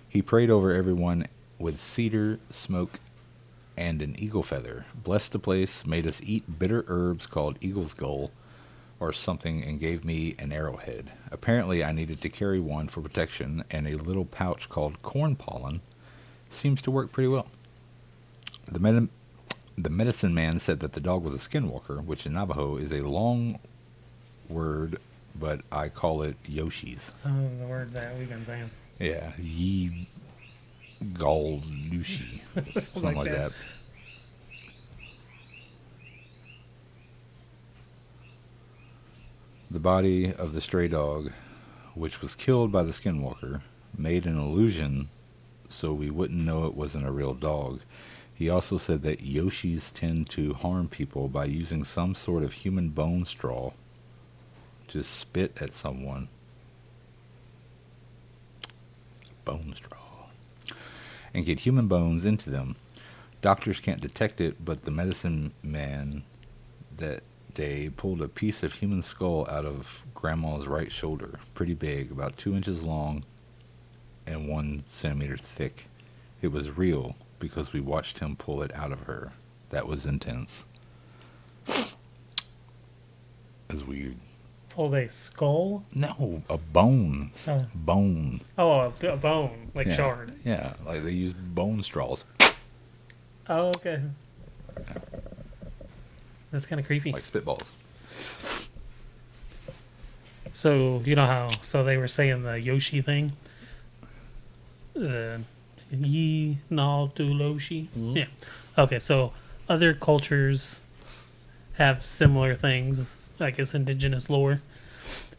He prayed over everyone with cedar, smoke, and an eagle feather, blessed the place, made us eat bitter herbs called eagle's gull or something, and gave me an arrowhead. Apparently I needed to carry one for protection, and a little pouch called corn pollen seems to work pretty well. The medicine man said that the dog was a skinwalker, which in Navajo is a long word, but I call it Yoshi's. Some of the word that we've been saying. Yeah, ye naaldlooshii, something like that. The body of the stray dog, which was killed by the skinwalker, made an illusion so we wouldn't know it wasn't a real dog. He also said that Yoshis tend to harm people by using some sort of human bone straw to spit at someone. Bone straw. And get human bones into them. Doctors can't detect it, but the medicine man that day pulled a piece of human skull out of Grandma's right shoulder. Pretty big, about 2 inches long and 1 centimeter thick. It was real because we watched him pull it out of her. That was intense. It was weird. Pulled a skull? No, a bone. Oh. Bone. Oh, a bone, like Yeah. shard. Yeah, like they use bone straws. Oh, okay. That's kind of creepy. Like spitballs. So, you know how, so they were saying the Yoshi thing? The naaldlooshii? Mhm. Yeah. Okay, so other cultures have similar things, I guess indigenous lore.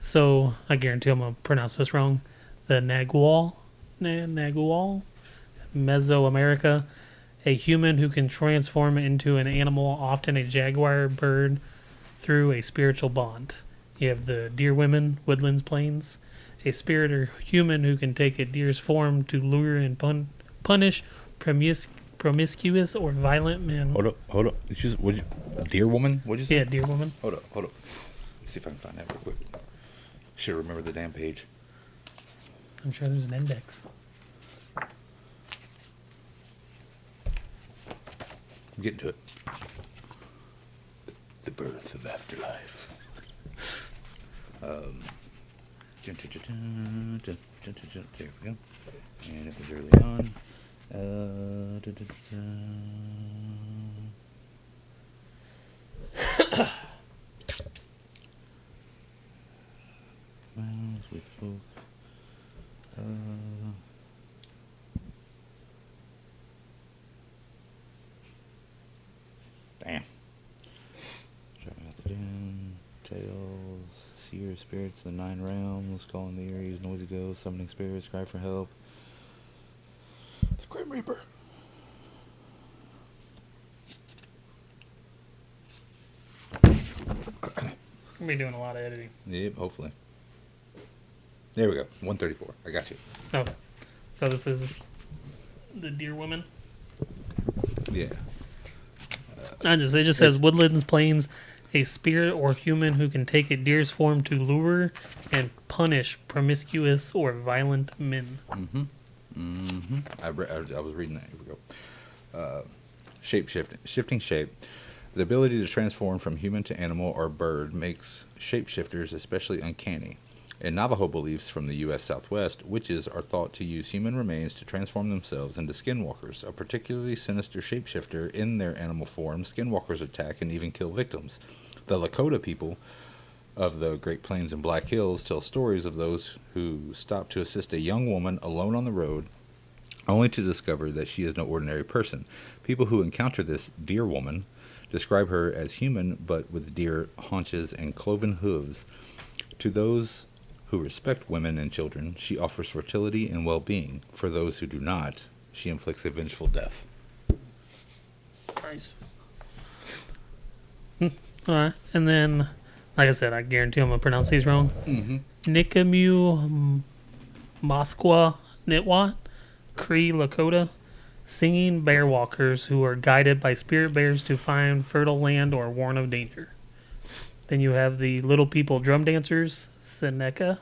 So I guarantee I'm going to pronounce this wrong. The Nagual, Mesoamerica, a human who can transform into an animal, often a jaguar bird, through a spiritual bond. You have the deer women, woodlands plains, a spirit or human who can take a deer's form to lure and punish promiscuous or violent men. Hold up. A deer woman? What'd you say? Yeah, deer woman. Hold up. Let's see if I can find that real quick. Should remember the damn page. I'm sure there's an index. I'm getting to it. The birth of afterlife. There we go. And it was early on. Miles with folk. Damn. Driving out the den. Tales. Seer spirits, the 9 realms. Calling the Aries, noisy ghosts, summoning spirits, cry for help. The Grim Reaper. We'll be doing a lot of editing. Yep, hopefully. There we go. 134. I got you. Okay. So this is the deer woman. Yeah. It just says woodlands plains, a spirit or human who can take a deer's form to lure and punish promiscuous or violent men. I was reading that. Here we go. Shifting shape. The ability to transform from human to animal or bird makes shapeshifters especially uncanny. In Navajo beliefs from the U.S. Southwest, witches are thought to use human remains to transform themselves into skinwalkers, a particularly sinister shapeshifter. In their animal form, skinwalkers attack and even kill victims. The Lakota people of the Great Plains and Black Hills tell stories of those who stop to assist a young woman alone on the road, only to discover that she is no ordinary person. People who encounter this deer woman describe her as human, but with deer haunches and cloven hooves. To those who respect women and children, she offers fertility and well-being. For those who do not, she inflicts a vengeful death. Nice. Alright, and then, like I said, I guarantee I'm going to pronounce these wrong. Nikamu Moskwa Nitwat, Cree Lakota, singing bear walkers who are guided by spirit bears to find fertile land or warn of danger. Then you have the little people drum dancers, Seneca,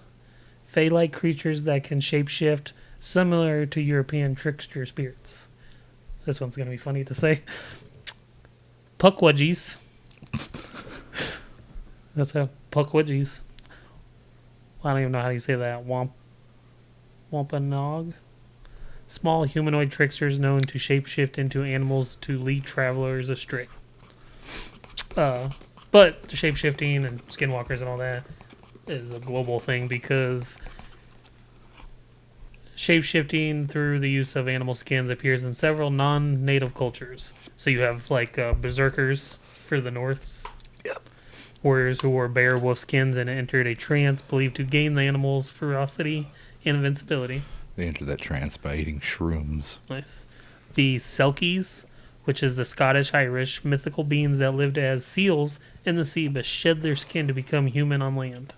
fey-like creatures that can shapeshift, similar to European trickster spirits. This one's going to be funny to say. Pukwudgies. That's how Pukwudgies. I don't even know how you say that. Wampanoag. Small humanoid tricksters known to shapeshift into animals to lead travelers astray. But the shapeshifting and skinwalkers and all that is a global thing because shapeshifting through the use of animal skins appears in several non-native cultures. So you have like berserkers for the Norths. Yep. Warriors who wore bear wolf skins and entered a trance believed to gain the animal's ferocity and invincibility. They enter that trance by eating shrooms. Nice. The Selkies, which is the Scottish-Irish mythical beings that lived as seals in the sea but shed their skin to become human on land.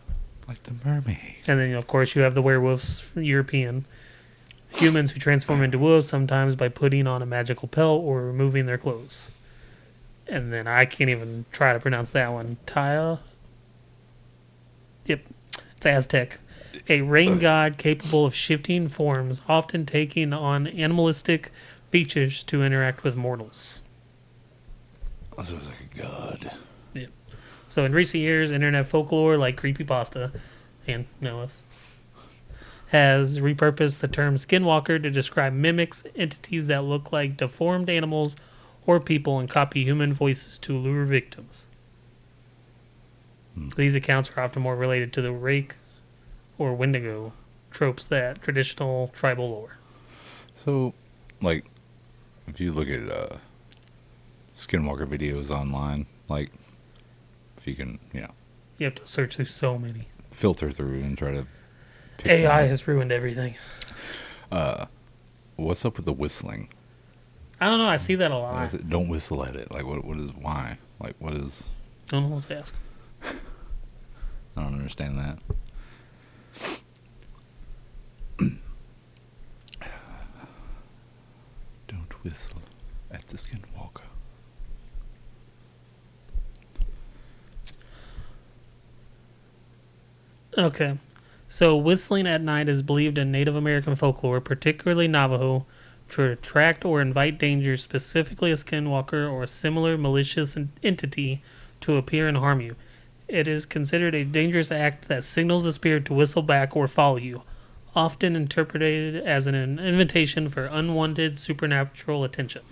Like the mermaid. And then, of course, you have the werewolves, European. Humans who transform into wolves, sometimes by putting on a magical pelt or removing their clothes. And then I can't even try to pronounce that one. Taya? Yep. It's Aztec. A rain god capable of shifting forms, often taking on animalistic features to interact with mortals. So it's like a god. Yeah. So in recent years, internet folklore like creepypasta and Noah's has repurposed the term skinwalker to describe mimics, entities that look like deformed animals or people and copy human voices to lure victims. These accounts are often more related to the rake or wendigo tropes that traditional tribal lore. So, like, if you look at skinwalker videos online, like, if you can, You have to search through so many. filter through and try to pick AI one. has ruined everything. What's up with the whistling? I don't know. I see that a Why lot. is it, don't whistle at it. Like, what is, why? Like, what is, Don't know what to ask. I don't understand that. Don't whistle at the Skinwalker. Okay. So, whistling at night is believed in Native American folklore, particularly Navajo, to attract or invite danger, specifically a skinwalker or a similar malicious entity, to appear and harm you. It is considered a dangerous act that signals the spirit to whistle back or follow you, often interpreted as an invitation for unwanted supernatural attention.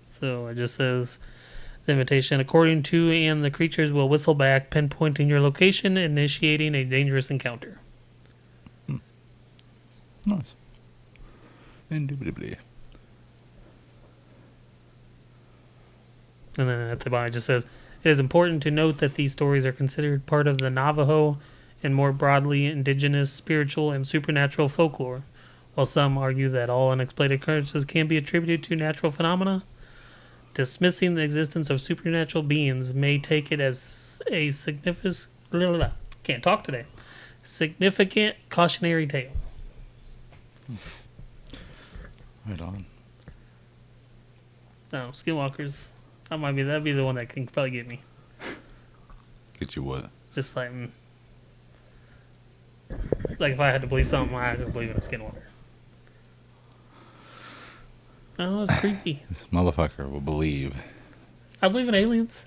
So it just says the invitation, according to, and the creatures will whistle back, pinpointing your location, initiating a dangerous encounter. Nice. Indubitably. And then at the bottom it just says, it is important to note that these stories are considered part of the Navajo and more broadly indigenous spiritual and supernatural folklore. While some argue that all unexplained occurrences can be attributed to natural phenomena, dismissing the existence of supernatural beings may take it as a significant cautionary tale. Right on. No, Skinwalkers. That'd be the one that can probably get me. Get you what? Just like if I had to believe something, I had to believe in a Skinwalker. Oh, it's creepy. This motherfucker will believe I believe in aliens.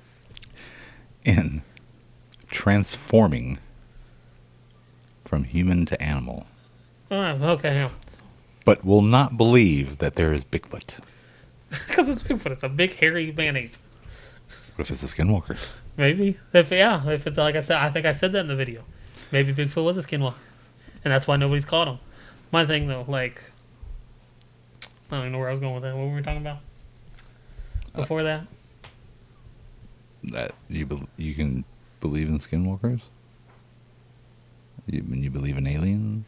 in transforming from human to animal, Oh, okay, yeah. but will not believe that there is Bigfoot. Because it's Bigfoot. It's a big, hairy man-ape. What if it's a Skinwalker? Maybe. If it's like I said, I think I said that in the video. Maybe Bigfoot was a Skinwalker. And that's why nobody's caught him. My thing, though, like, I don't even know where I was going with that. What were we talking about before that? That you can believe in Skinwalkers? When you believe in aliens?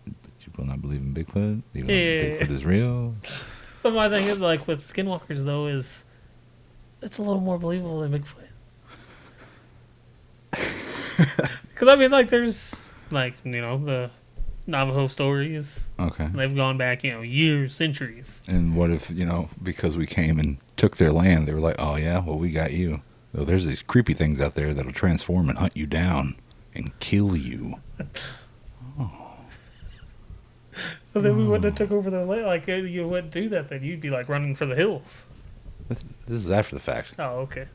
But you will not believe in Bigfoot? You don't think Bigfoot is real? So my thing is, like, with Skinwalkers, though, is it's a little more believable than Bigfoot. Because, I mean, like, there's, like, the Navajo stories. Okay. They've gone back, years, centuries. And what if, because we came and took their land, they were like, oh, yeah, well, we got you. So there's these creepy things out there that'll transform and hunt you down and kill you. So then we wouldn't have took over the land. Like, you wouldn't do that, then you'd be, like, running for the hills. This is after the fact. Oh, okay.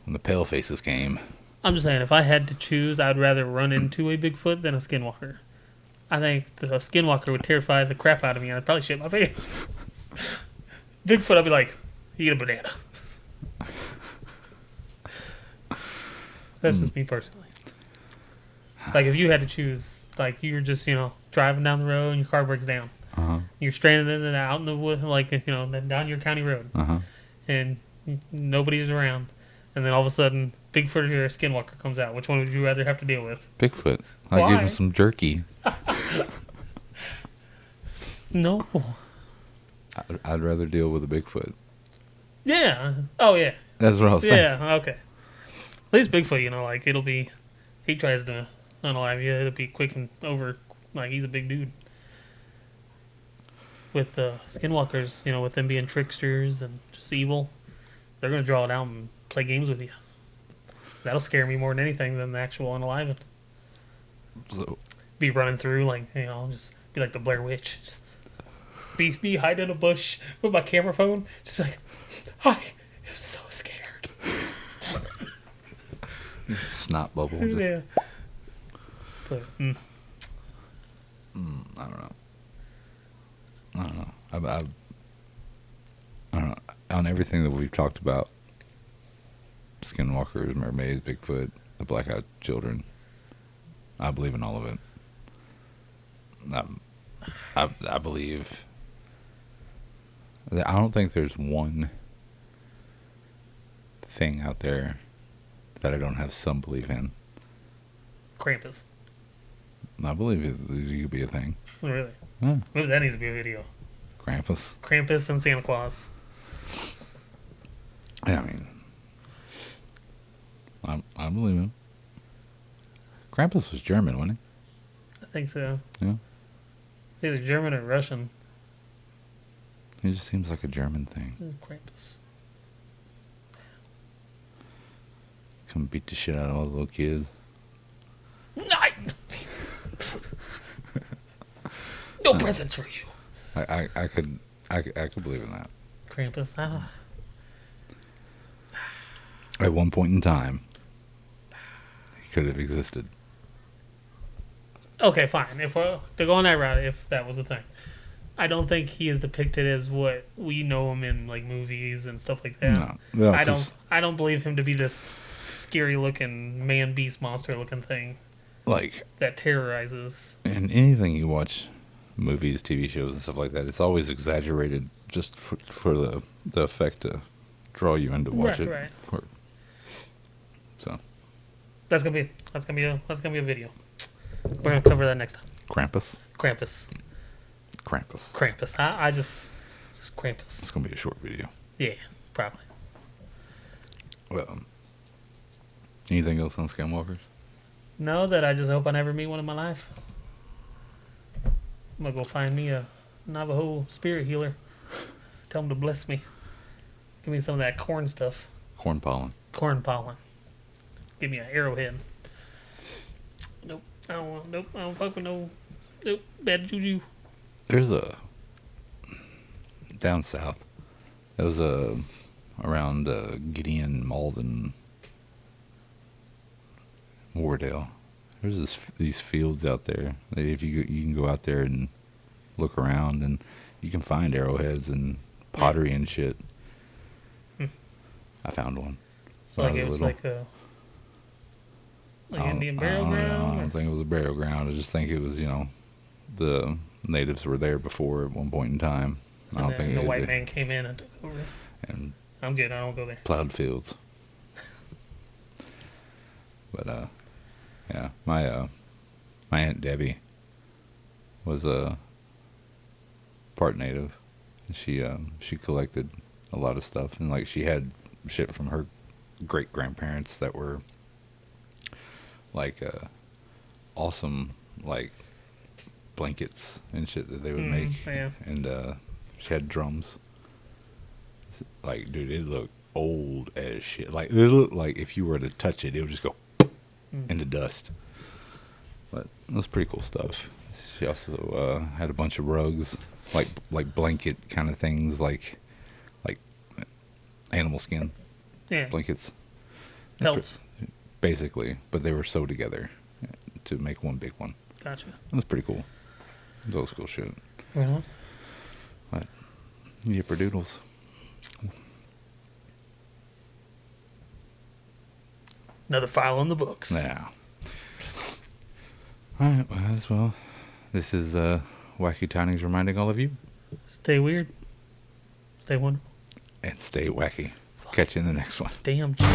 When the pale faces came. I'm just saying, if I had to choose, I'd rather run into a Bigfoot than a Skinwalker. I think the Skinwalker would terrify the crap out of me, and I'd probably shit my pants. Bigfoot, I'd be like, eat a banana. That's just me personally. Like, if you had to choose, like, you're just, driving down the road and your car breaks down. Uh-huh. You're stranded in and out in the wood, like, down your county road. Uh-huh. And nobody's around. And then all of a sudden, Bigfoot or a Skinwalker comes out. Which one would you rather have to deal with? Bigfoot. I Why? give him some jerky. No. I'd rather deal with a Bigfoot. Yeah. Oh, yeah. That's what I was saying. Yeah, okay. At least Bigfoot, like, it'll be... He tries to unalive you. It'll be quick and over. Like, he's a big dude. With Skinwalkers, with them being tricksters and just evil, they're going to draw it out and play games with you. That'll scare me more than anything than the actual unaliving. So, Be running through, like, just be like the Blair Witch. Just be hiding in a bush with my camera phone. Just be like, hi, I'm so scared. snot bubble. Just, Yeah. But, I don't know. I don't know. On everything that we've talked about, Skinwalkers, mermaids, Bigfoot, the blackout children, I believe in all of it. I believe that I don't think there's one thing out there that I don't have some belief in. Krampus. I believe it could be a thing. Really? Yeah. Maybe that needs to be a video. Krampus. Krampus and Santa Claus. Yeah, I mean, I believe him. Krampus was German, wasn't I think so. Yeah. It's either German or Russian. he? He just seems like a German thing. Krampus. Come beat the shit out of all the little kids. No presents for you. I could believe in that. Krampus. At one point in time, he could have existed. Okay, fine. If to go on that route, if that was a thing, I don't think he is depicted as what we know him in like movies and stuff like that. No, I don't believe him to be this scary looking man beast monster looking thing like that terrorizes. in anything you watch, movies, TV shows, and stuff like that, it's always exaggerated just for the effect to draw you in to watch it. Right. So That's gonna be a video. We're gonna cover that next time. Krampus. I just Krampus. It's gonna be a short video. Yeah, probably. Well, anything else on Skinwalkers? No, that I just hope I never meet one in my life. I'm gonna go find me a Navajo spirit healer. Tell him to bless me. Give me some of that corn stuff. Corn pollen. Corn pollen. Give me an arrowhead. Nope. I don't want. Nope. I don't fuck with no. Nope. Bad juju. There's a down south. There was around Gideon, Malden, Wardale. There's these fields out there. That if you can go out there and look around, and you can find arrowheads and pottery and shit. I found one. So like it was like a Indian burial ground. I don't think it was a burial ground. I just think it was, the natives were there before at one point in time. I don't think the white man came in and took over. And I'm good. I don't go there. plowed fields. But yeah, my Aunt Debbie was part native. She collected a lot of stuff, and like she had shit from her great grandparents that were like awesome like blankets and shit that they would make. Yeah. And she had drums. Like, dude, it looked old as shit. Like, it looked like if you were to touch it, it would just go into dust. But it was pretty cool stuff. She also had a bunch of rugs, like blanket kind of things, like animal skin blankets. Pelts. Basically, but they were sewed together to make one big one. Gotcha. It was pretty cool. It was old school shit. Uh-huh. But, yipperdoodles. Another file in the books. Yeah. Alright, well, this is Wacky Tinings reminding all of you. Stay weird. Stay wonderful. And stay wacky. Catch you in the next one. Damn, Jim.